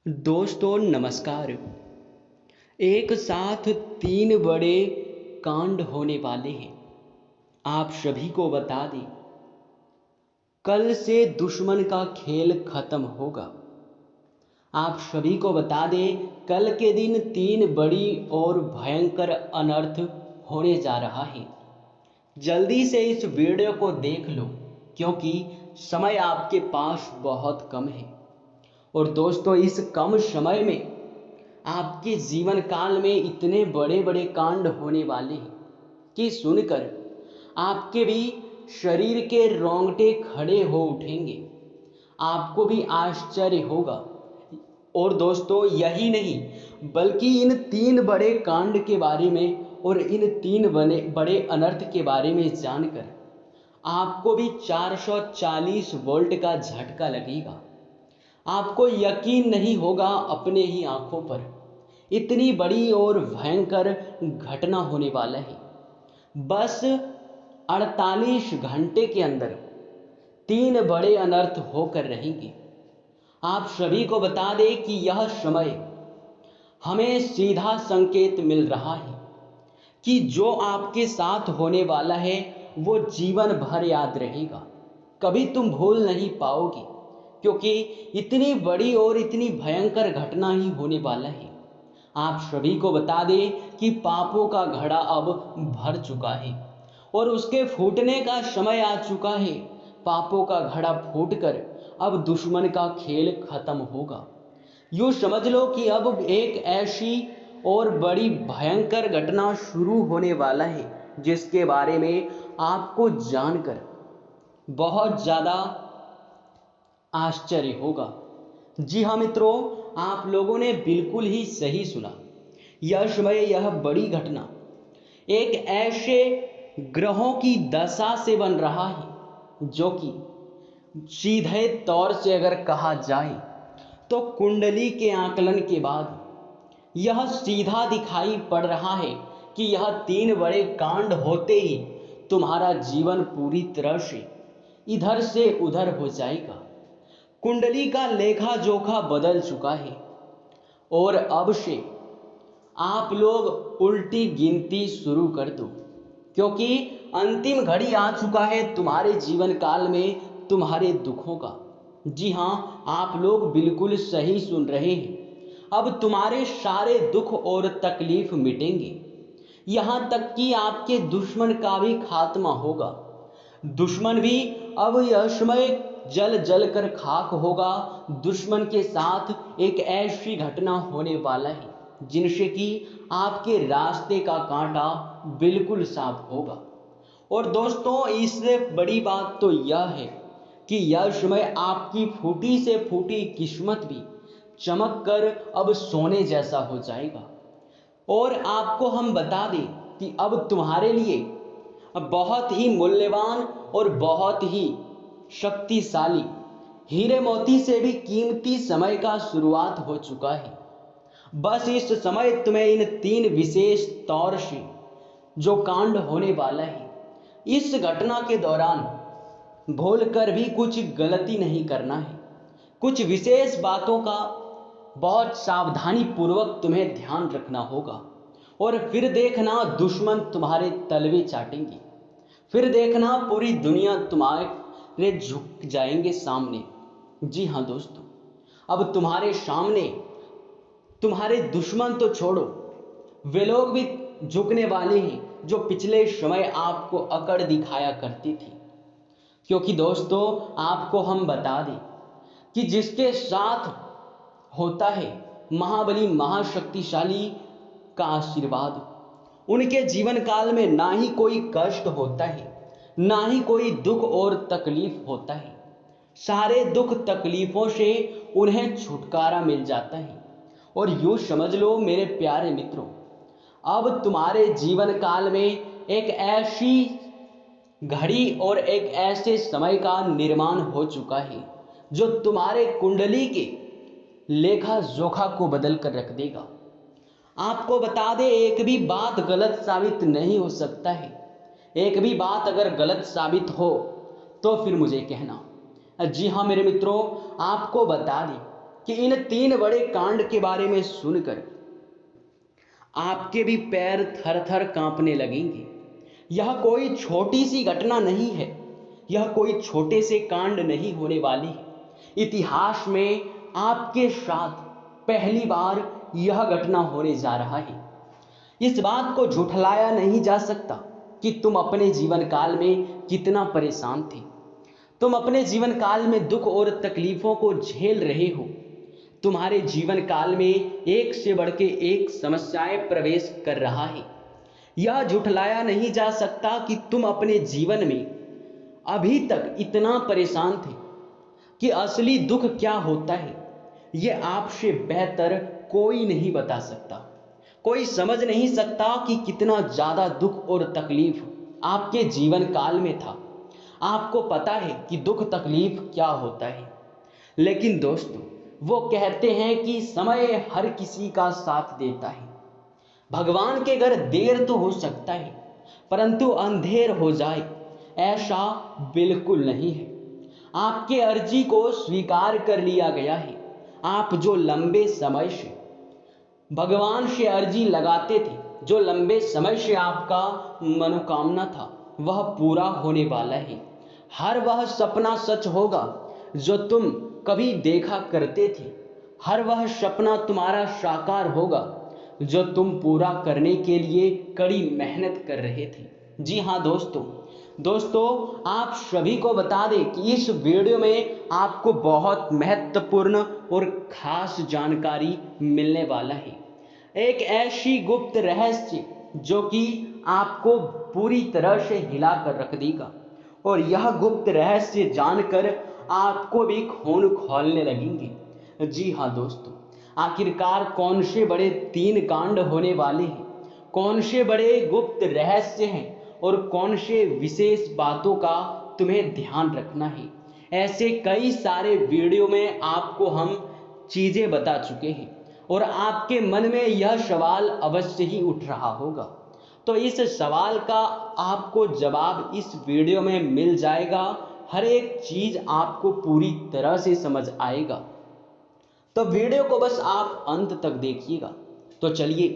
दोस्तों नमस्कार। एक साथ तीन बड़े कांड होने वाले हैं। आप सभी को बता दें, कल से दुश्मन का खेल खत्म होगा। आप सभी को बता दें, कल के दिन तीन बड़ी और भयंकर अनर्थ होने जा रहा है। जल्दी से इस वीडियो को देख लो, क्योंकि समय आपके पास बहुत कम है। और दोस्तों, इस कम समय में आपके जीवन काल में इतने बड़े बड़े कांड होने वाले हैं कि सुनकर आपके भी शरीर के रोंगटे खड़े हो उठेंगे। आपको भी आश्चर्य होगा। और दोस्तों, यही नहीं बल्कि इन तीन बड़े कांड के बारे में और इन तीन बड़े अनर्थ के बारे में जानकर आपको भी 440 वोल्ट का झटका लगेगा। आपको यकीन नहीं होगा अपने ही आंखों पर, इतनी बड़ी और भयंकर घटना होने वाला है। बस 48 घंटे के अंदर तीन बड़े अनर्थ होकर रहेंगे। आप सभी को बता दें कि यह समय हमें सीधा संकेत मिल रहा है कि जो आपके साथ होने वाला है वो जीवन भर याद रहेगा, कभी तुम भूल नहीं पाओगे, क्योंकि इतनी बड़ी और इतनी भयंकर घटना ही होने वाला है। आप सभी को बता दें कि पापों का घड़ा अब भर चुका है और उसके फूटने का समय आ चुका है। पापों का घड़ा फूटकर अब दुश्मन का खेल खत्म होगा। यूं समझ लो कि अब एक ऐसी और बड़ी भयंकर घटना शुरू होने वाला है जिसके बारे में आपको जानकर बहुत ज़्यादा आश्चर्य होगा। जी हाँ मित्रों, आप लोगों ने बिल्कुल ही सही सुना। यह समय, यह बड़ी घटना एक ऐसे ग्रहों की दशा से बन रहा है जो कि सीधे तौर से अगर कहा जाए तो कुंडली के आकलन के बाद यह सीधा दिखाई पड़ रहा है कि यह तीन बड़े कांड होते ही तुम्हारा जीवन पूरी तरह से इधर से उधर हो जाएगा। कुंडली का लेखा जोखा बदल चुका है और अब से आप लोग उल्टी गिनती शुरू कर दो, क्योंकि अंतिम घड़ी आ चुका है तुम्हारे जीवन काल में तुम्हारे दुखों का। जी हाँ, आप लोग बिल्कुल सही सुन रहे हैं। अब तुम्हारे सारे दुख और तकलीफ मिटेंगे, यहाँ तक कि आपके दुश्मन का भी खात्मा होगा। दुश्मन भी अब यह समय जल जल कर खाक होगा। दुश्मन के साथ एक ऐसी घटना होने वाला है जिनसे कि आपके रास्ते का कांटा बिल्कुल साफ होगा। और दोस्तों, इससे बड़ी बात तो यह है कि यह समय आपकी फूटी से फूटी किस्मत भी चमक कर अब सोने जैसा हो जाएगा। और आपको हम बता दें कि अब तुम्हारे लिए बहुत ही मूल्यवान और बहुत ही शक्तिशाली, हीरे मोती से भी कीमती समय का शुरुआत हो चुका है। बस इस समय तुम्हें इन तीन विशेष तौर से जो कांड होने वाला है, इस घटना के दौरान भूल कर भी कुछ गलती नहीं करना है। कुछ विशेष बातों का बहुत सावधानी पूर्वक तुम्हें ध्यान रखना होगा। और फिर देखना दुश्मन तुम्हारे तलवे चाटेंगे। फिर देखना पूरी दुनिया तुम्हारे झुक जाएंगे सामने। जी हाँ दोस्तों, अब तुम्हारे सामने तुम्हारे दुश्मन तो छोड़ो, वे लोग भी झुकने वाले हैं जो पिछले समय आपको अकड़ दिखाया करती थी। क्योंकि दोस्तों, आपको हम बता दें कि जिसके साथ होता है महाबली महाशक्तिशाली का आशीर्वाद, उनके जीवन काल में ना ही कोई कष्ट होता है, ना ही कोई दुख और तकलीफ होता है। सारे दुख तकलीफों से उन्हें छुटकारा मिल जाता है। और यूं समझ लो मेरे प्यारे मित्रों, अब तुम्हारे जीवन काल में एक ऐसी घड़ी और एक ऐसे समय का निर्माण हो चुका है जो तुम्हारे कुंडली के लेखा जोखा को बदल कर रख देगा। आपको बता दें, एक भी बात गलत साबित नहीं हो सकता है। एक भी बात अगर गलत साबित हो तो फिर मुझे कहना। जी हाँ मेरे मित्रों, आपको बता दें कि इन 3 बड़े कांड के बारे में सुनकर आपके भी पैर थर थर कांपने लगेंगे। यह कोई छोटी सी घटना नहीं है, यह कोई छोटे से कांड नहीं होने वाली है। इतिहास में आपके साथ पहली बार यह घटना होने जा रहा है। इस बात को झुठलाया नहीं जा सकता कि तुम अपने जीवन काल में कितना परेशान थे। तुम अपने जीवन काल में दुख और तकलीफों को झेल रहे हो। तुम्हारे जीवन काल में एक से बढ़ के एक समस्याएं प्रवेश कर रहा है। यह झुठलाया नहीं जा सकता कि तुम अपने जीवन में अभी तक इतना परेशान थे कि असली दुख क्या होता है यह आपसे बेहतर कोई नहीं बता सकता। कोई समझ नहीं सकता कि कितना ज़्यादा दुख और तकलीफ आपके जीवन काल में था। आपको पता है कि दुख तकलीफ क्या होता है। लेकिन दोस्तों, वो कहते हैं कि समय हर किसी का साथ देता है। भगवान के घर देर तो हो सकता है, परंतु अंधेर हो जाए ऐसा बिल्कुल नहीं है। आपके अर्जी को स्वीकार कर लिया गया है। आप जो लंबे समय से भगवान से अर्जी लगाते थे, जो लंबे समय से आपका मनोकामना था, वह पूरा होने वाला है। हर वह सपना सच होगा जो तुम कभी देखा करते थे। हर वह सपना तुम्हारा साकार होगा जो तुम पूरा करने के लिए कड़ी मेहनत कर रहे थे। जी हाँ दोस्तों, आप सभी को बता दें कि इस वीडियो में आपको बहुत महत्वपूर्ण और खास जानकारी मिलने वाला है। एक ऐसी गुप्त रहस्य जो कि आपको पूरी तरह से हिला कर रख देगा, और यह गुप्त रहस्य जानकर आपको भी खून खौलने लगेंगे। जी हाँ दोस्तों, आखिरकार कौन से बड़े 3 कांड होने वाले हैं, कौन से बड़े गुप्त रहस्य हैं और कौन से विशेष बातों का तुम्हें ध्यान रखना है, ऐसे कई सारे वीडियो में आपको हम चीज़ें बता चुके हैं। और आपके मन में यह सवाल अवश्य ही उठ रहा होगा, तो इस सवाल का आपको जवाब इस वीडियो में मिल जाएगा। हर एक चीज़ आपको पूरी तरह से समझ आएगा, तो वीडियो को बस आप अंत तक देखिएगा। तो चलिए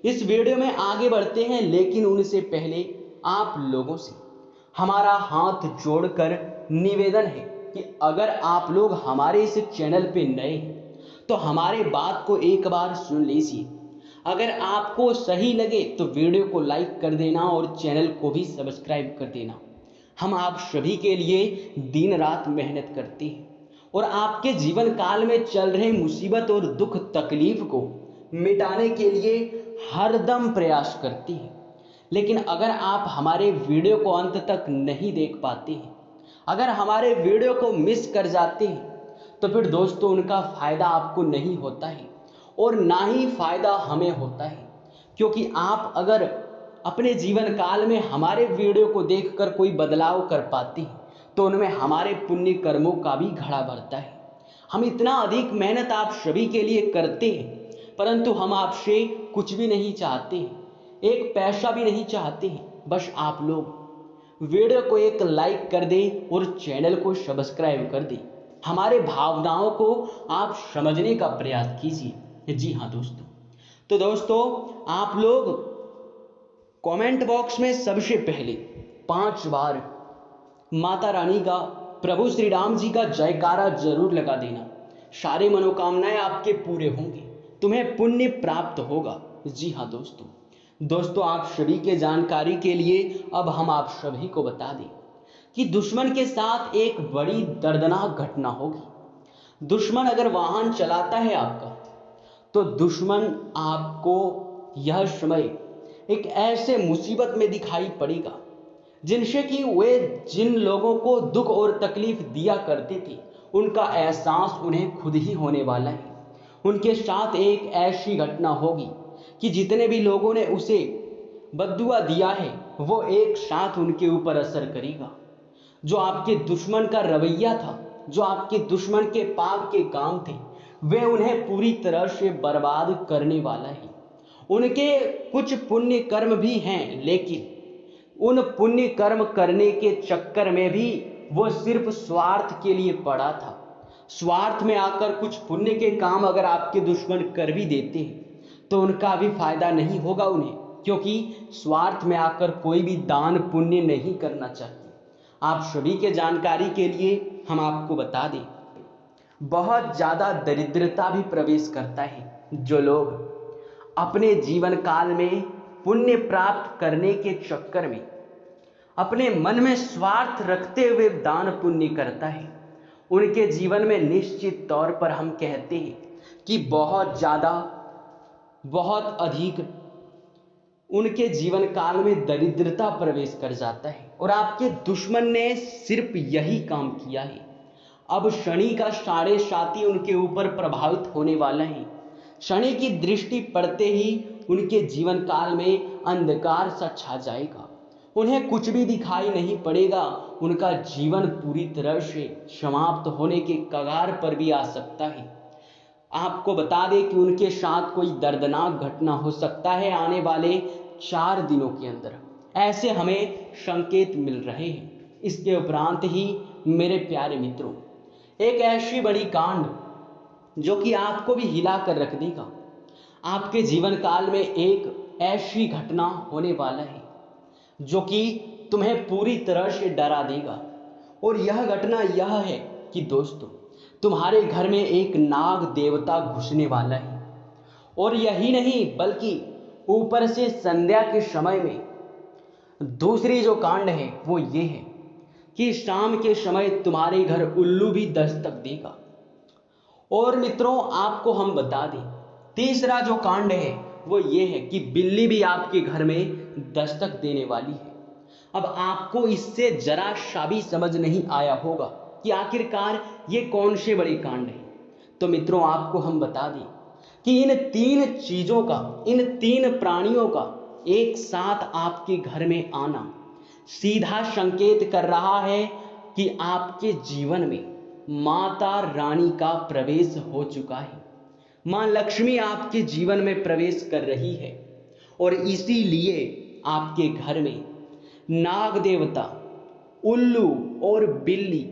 इस वीडियो में आगे बढ़ते हैं, लेकिन उनसे पहले आप लोगों से हमारा हाथ जोड़कर निवेदन है कि अगर आप लोग हमारे इस चैनल पे नए हैं तो हमारे बात को एक बार सुन लीजिए। अगर आपको सही लगे तो वीडियो को लाइक कर देना और चैनल को भी सब्सक्राइब कर देना। हम आप सभी के लिए दिन रात मेहनत करते हैं और आपके जीवन काल में चल रहे मुसीबत और दुख तकलीफ को मिटाने के लिए हरदम प्रयास करते हैं। लेकिन अगर आप हमारे वीडियो को अंत तक नहीं देख पाते हैं, अगर हमारे वीडियो को मिस कर जाते हैं, तो फिर दोस्तों उनका फ़ायदा आपको नहीं होता है और ना ही फ़ायदा हमें होता है। क्योंकि आप अगर अपने जीवन काल में हमारे वीडियो को देखकर कोई बदलाव कर पाते हैं तो उनमें हमारे पुण्य कर्मों का भी घड़ा भरता है। हम इतना अधिक मेहनत आप सभी के लिए करते हैं, परंतु हम आपसे कुछ भी नहीं चाहते हैं, एक पैसा भी नहीं चाहते हैं। बस आप लोग वीडियो को एक लाइक कर दें और चैनल को सब्सक्राइब कर दें। हमारे भावनाओं को आप समझने का प्रयास कीजिए। जी हाँ दोस्तों, तो दोस्तों आप लोग कमेंट बॉक्स में सबसे पहले 5 बार माता रानी का, प्रभु श्री राम जी का जयकारा जरूर लगा देना। सारे मनोकामनाएं आपके पूरे होंगे, तुम्हें पुण्य प्राप्त होगा। जी हाँ दोस्तों, आप सभी के जानकारी के लिए अब हम आप सभी को बता दें कि दुश्मन के साथ एक बड़ी दर्दनाक घटना होगी। दुश्मन अगर वाहन चलाता है आपका, तो दुश्मन आपको यह समय एक ऐसे मुसीबत में दिखाई पड़ेगा जिनसे कि वे जिन लोगों को दुख और तकलीफ दिया करते थे, उनका एहसास उन्हें खुद ही होने वाला है। उनके साथ एक ऐसी घटना होगी कि जितने भी लोगों ने उसे बद्दुआ दिया है वो एक साथ उनके ऊपर असर करेगा। जो आपके दुश्मन का रवैया था, जो आपके दुश्मन के पाप के काम थे, वे उन्हें पूरी तरह से बर्बाद करने वाला है। उनके कुछ पुण्य कर्म भी हैं, लेकिन उन पुण्य कर्म करने के चक्कर में भी वो सिर्फ स्वार्थ के लिए पड़ा था, स्वार्थ में आकर कुछ पुण्य के काम अगर आपके दुश्मन कर भी देते हैं तो उनका भी फायदा नहीं होगा उन्हें, क्योंकि स्वार्थ में आकर कोई भी दान पुण्य नहीं करना चाहिए। आप सभी के जानकारी के लिए हम आपको बता दें, बहुत ज़्यादा दरिद्रता भी प्रवेश करता है। जो लोग अपने जीवन काल में पुण्य प्राप्त करने के चक्कर में अपने मन में स्वार्थ रखते हुए दान पुण्य करता है, उनके जीवन में निश्चित तौर पर हम कहते हैं कि बहुत ज़्यादा, बहुत अधिक उनके जीवन काल में दरिद्रता प्रवेश कर जाता है। और आपके दुश्मन ने सिर्फ यही काम किया है। अब शनि का साढ़े साती उनके ऊपर प्रभावित होने वाला है। शनि की दृष्टि पड़ते ही उनके जीवन काल में अंधकार सा छा जाएगा, उन्हें कुछ भी दिखाई नहीं पड़ेगा, उनका जीवन पूरी तरह से समाप्त होने के कगार पर भी आ सकता है। आपको बता दें कि उनके साथ कोई दर्दनाक घटना हो सकता है आने वाले 4 दिनों के अंदर, ऐसे हमें संकेत मिल रहे हैं। इसके उपरांत ही मेरे प्यारे मित्रों, एक ऐसी बड़ी कांड जो कि आपको भी हिला कर रख देगा। आपके जीवन काल में एक ऐसी घटना होने वाला है जो कि तुम्हें पूरी तरह से डरा देगा। और यह घटना यह है कि दोस्तों, तुम्हारे घर में एक नाग देवता घुसने वाला है। और यही नहीं बल्कि ऊपर से संध्या के समय में दूसरी जो कांड है वो ये है कि शाम के समय तुम्हारे घर उल्लू भी दस्तक देगा। और मित्रों, आपको हम बता दें, तीसरा जो कांड है वो ये है कि बिल्ली भी आपके घर में दस्तक देने वाली है। अब आपको इससे जरा सा भी समझ नहीं आया होगा कि आखिरकार ये कौन से बड़े कांड हैं। तो मित्रों, आपको हम बता दें कि इन 3 चीजों का, इन 3 प्राणियों का एक साथ आपके घर में आना सीधा संकेत कर रहा है कि आपके जीवन में माता रानी का प्रवेश हो चुका है। मां लक्ष्मी आपके जीवन में प्रवेश कर रही है। और इसीलिए आपके घर में नाग देवता, उल्लू और बिल्ली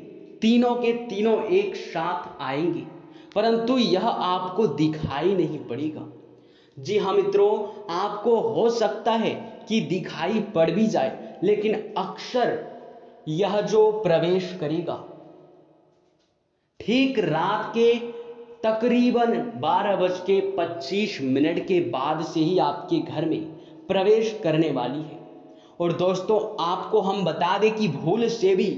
तीनों के तीनों एक साथ आएंगे, परंतु यह आपको दिखाई नहीं पड़ेगा। जी हाँ मित्रों, आपको हो सकता है कि दिखाई पड़ भी जाए, लेकिन अक्सर यह जो प्रवेश करेगा ठीक रात के तकरीबन 12:25 के बाद से ही आपके घर में प्रवेश करने वाली है। और दोस्तों, आपको हम बता दें कि भूल से भी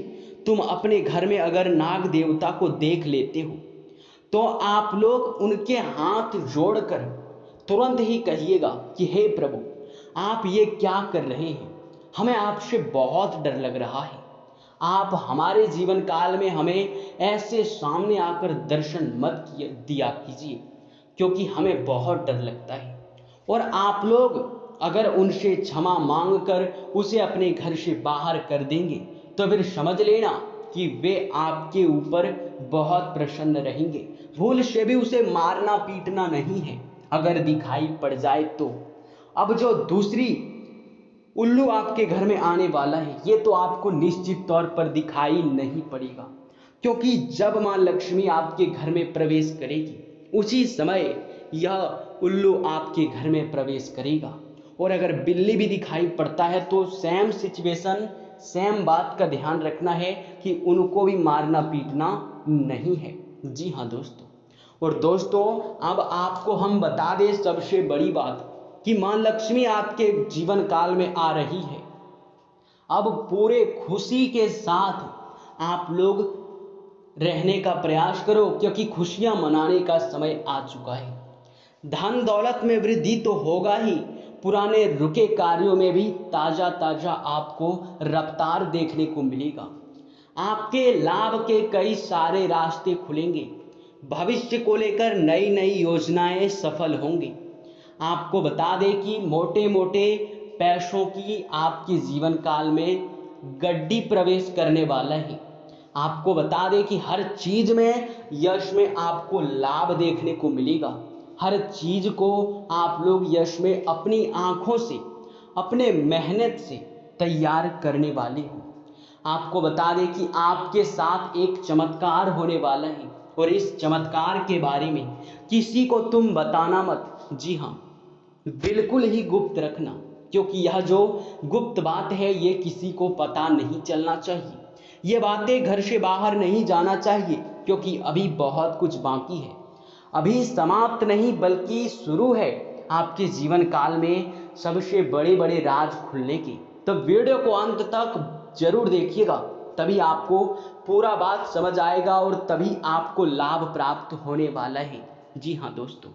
तुम अपने घर में अगर नाग देवता को देख लेते हो तो आप लोग उनके हाथ जोड़कर तुरंत ही कहिएगा कि हे प्रभु, आप ये क्या कर रहे हैं, हमें आपसे बहुत डर लग रहा है। आप हमारे जीवन काल में हमें ऐसे सामने आकर दर्शन मत दिया कीजिए, क्योंकि हमें बहुत डर लगता है। और आप लोग अगर उनसे क्षमा मांगकर उसे अपने घर से बाहर कर देंगे तो फिर समझ लेना कि वे आपके ऊपर बहुत प्रसन्न रहेंगे। भूल से भी उसे मारना पीटना नहीं है अगर दिखाई पड़ जाए तो। अब जो दूसरी उल्लू आपके घर में आने वाला है, ये तो आपको निश्चित तौर पर दिखाई नहीं पड़ेगा, क्योंकि जब मां लक्ष्मी आपके घर में प्रवेश करेगी उसी समय यह उल्लू आपके घर में प्रवेश करेगा। और अगर बिल्ली भी दिखाई पड़ता है तो सेम सिचुएशन, सेम बात का ध्यान रखना है कि उनको भी मारना पीटना नहीं है। जी हाँ दोस्तों। और दोस्तों, अब आपको हम बता दें सबसे बड़ी बात कि मां लक्ष्मी आपके जीवन काल में आ रही है। अब पूरे खुशी के साथ आप लोग रहने का प्रयास करो, क्योंकि खुशियां मनाने का समय आ चुका है। धन दौलत में वृद्धि तो होगा ही, पुराने रुके कार्यों में भी ताजा ताजा आपको रफ्तार देखने को मिलेगा। आपके लाभ के कई सारे रास्ते खुलेंगे, भविष्य को लेकर नई नई योजनाएं सफल होंगी। आपको बता दें कि मोटे मोटे पैसों की आपके जीवन काल में गड्डी प्रवेश करने वाला है। आपको बता दें कि हर चीज में यश में आपको लाभ देखने को मिलेगा। हर चीज को आप लोग यश में अपनी आंखों से, अपने मेहनत से तैयार करने वाले हो। आपको बता दें कि आपके साथ एक चमत्कार होने वाला है, और इस चमत्कार के बारे में किसी को तुम बताना मत। जी हाँ, बिल्कुल ही गुप्त रखना, क्योंकि यह जो गुप्त बात है ये किसी को पता नहीं चलना चाहिए। ये बातें घर से बाहर नहीं जाना चाहिए, क्योंकि अभी बहुत कुछ बाकी है। अभी समाप्त नहीं बल्कि शुरू है आपके जीवन काल में सबसे बड़े बड़े राज खुलने की। तो वीडियो को अंत तक जरूर देखिएगा, तभी आपको पूरा बात समझ आएगा और तभी आपको लाभ प्राप्त होने वाला है। जी हाँ दोस्तों।